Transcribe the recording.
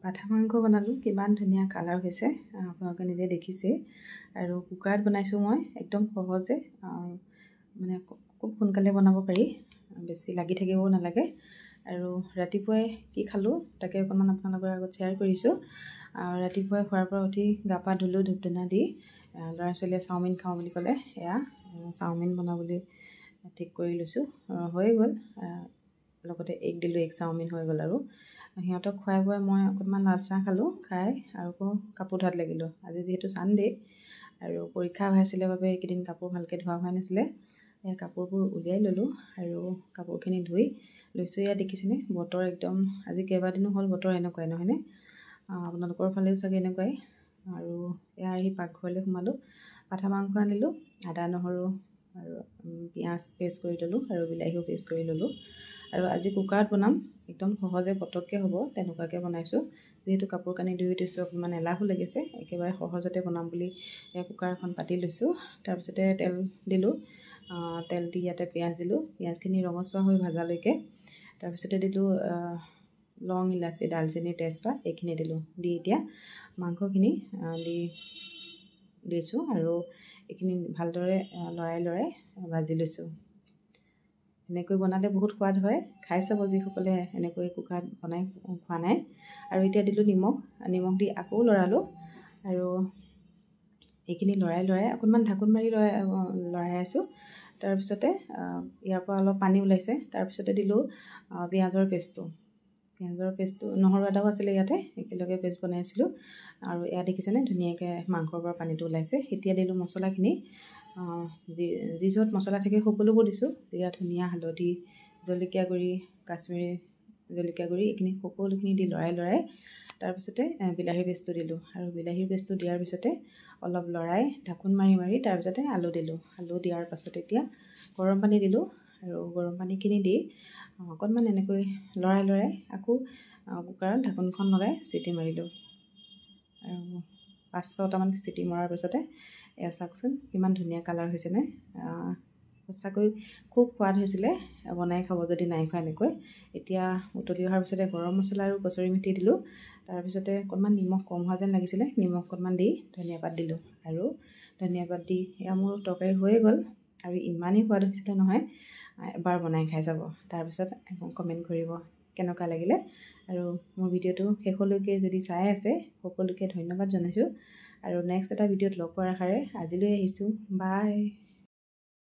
পাঠা মাংস বনালোঁ, কিমান ধুনীয়া কালাৰ হৈছে আপোনালোকে নিজে দেখিছে। আৰু কুকাৰত বনাইছোঁ মই, একদম সহজে, মানে খুব সোনকালে বনাব পাৰি, বেছি লাগি থাকিবও নালাগে। আৰু ৰাতিপুৱাই কি খালোঁ তাকে অকণমান আপোনালোকৰ আগত শ্বেয়াৰ কৰিছোঁ। ৰাতিপুৱাই খোৱাৰ পৰা উঠি গা পা ধুলোঁ, ধূপ ধূনা দি। ল'ৰা ছোৱালীয়ে চাওমিন খাওঁ বুলি ক'লে, এয়া চাওমিন বনাওঁ বুলি ঠিক কৰি লৈছোঁ। হৈয়ে গ'ল, লগতে এগ দিলোঁ, এগ চাওমিন হৈ গ'ল। আৰু সিহঁতক খুৱাই বোৱাই মই অকণমান লাল চাহ খালোঁ, খাই আৰু আকৌ কাপোৰ ধোৱাত লাগিলোঁ। আজি যিহেতু ছানডে' আৰু পৰীক্ষা হৈ আছিলে বাবে এইকেইদিন কাপোৰ ভালকৈ ধোৱা হোৱা নাছিলে। এই কাপোৰবোৰ উলিয়াই ল'লোঁ আৰু কাপোৰখিনি ধুই লৈছোঁ। ইয়াত দেখিছেনে, বতৰ একদম আজি কেইবাদিনো হ'ল বতৰ এনেকুৱাই, নহয়নে? আপোনালোকৰ ফালেও চাগে এনেকুৱাই। আৰু এয়া আহি পাকঘৰলৈ সোমালোঁ, পাঠা মাংস আনিলোঁ, আদা নহৰু আৰু পিঁয়াজ পেষ্ট কৰি ল'লোঁ আৰু বিলাহীও পেষ্ট কৰি ল'লোঁ। আৰু আজি কুকাৰত বনাম, একদম সহজে পটককৈ হ'ব তেনেকুৱাকৈ বনাইছোঁ। যিহেতু কাপোৰ কানি ধুই থৈছোঁ, অকণমান এলাহো লাগিছে, একেবাৰে সহজতে বনাম বুলি কুকাৰ এখন পাতি লৈছোঁ। তাৰপিছতে তেল দিলোঁ, তেল দি ইয়াতে পিঁয়াজ দিলোঁ, পিঁয়াজখিনি ৰঙচুৱা হৈ ভাজালৈকে। তাৰপিছতে দিলোঁ লং, ইলাচি, ডালচেনি, তেজপাত, এইখিনি দিলোঁ। দি এতিয়া মাংসখিনি দিছোঁ আৰু এইখিনি ভালদৰে লৰাই ভাজি লৈছোঁ। এনেকৈ বনালে বহুত সোৱাদ হয়, খাই চাব যিসকলে এনেকৈ কুকাৰত বনাই খোৱা নাই। আৰু এতিয়া দিলোঁ নিমখ দি আকৌ লৰালোঁ। আৰু এইখিনি লৰাই অকণমান ঢাকোন মাৰি লৰাই আছোঁ। তাৰপিছতে ইয়াৰ পৰা অলপ পানী ওলাইছে। তাৰপিছতে দিলোঁ পিঁয়াজৰ পেষ্টটো, নহৰু আদাও আছিলে ইয়াতে, একেলগে পেষ্ট বনাইছিলোঁ। আৰু এয়া দেখিছেনে, ধুনীয়াকৈ মাংসৰ পৰা পানীটো ওলাইছে। এতিয়া দিলোঁ মছলাখিনি, যি য'ত মছলা থাকে সকলোবোৰ দিছোঁ। জিৰা, ধনিয়া, হালধি, জলকীয়া গুড়ি, কাশ্মীৰী জলকীয়া গুড়ি, এইখিনি সকলোখিনি দি লৰাই তাৰপিছতে বিলাহীৰ পেষ্টটো দিলোঁ। আৰু বিলাহীৰ পেষ্টটো দিয়াৰ পিছতে অলপ লৰাই ঢাকোন মাৰি তাৰপিছতে আলু দিলোঁ। আলু দিয়াৰ পাছত এতিয়া গৰম পানী দিলোঁ। আৰু গৰম পানীখিনি দি অকণমান এনেকৈ লৰাই আকৌ কুকাৰত ঢাকোনখন লগাই চিটি মাৰিলোঁ। আৰু 5-6টামান চিটি মৰাৰ পিছতে এয়া চাওকচোন কিমান ধুনীয়া কালাৰ হৈছেনে। সঁচাকৈ খুব সোৱাদ হৈছিলে, বনাই খাব যদি নাই খোৱা এনেকৈ। এতিয়া উতলি অহাৰ পিছতে গৰম মছলা আৰু কচুৰি মেথি দিলোঁ। তাৰপিছতে অকণমান নিমখ কম হোৱা যেন লাগিছিলে, নিমখ অকণমান দি ধনিয়া পাত দিলোঁ। আৰু ধনিয়া পাত দি এয়া মোৰ তৰকাৰী হৈয়ে গ'ল। আৰু ইমানেই সোৱাদ হৈছিলে নহয়, এবাৰ বনাই খাই চাব। তাৰপিছত কমেণ্ট কৰিব কেনেকুৱা লাগিলে। আৰু মোৰ ভিডিঅ'টো শেষলৈকে যদি চাই আছে, সকলোকে ধন্যবাদ জনাইছোঁ। আৰু নেক্সট এটা ভিডিঅ'ত লগ পোৱাৰ আশাৰে আজিলৈ আহিছোঁ। বাই।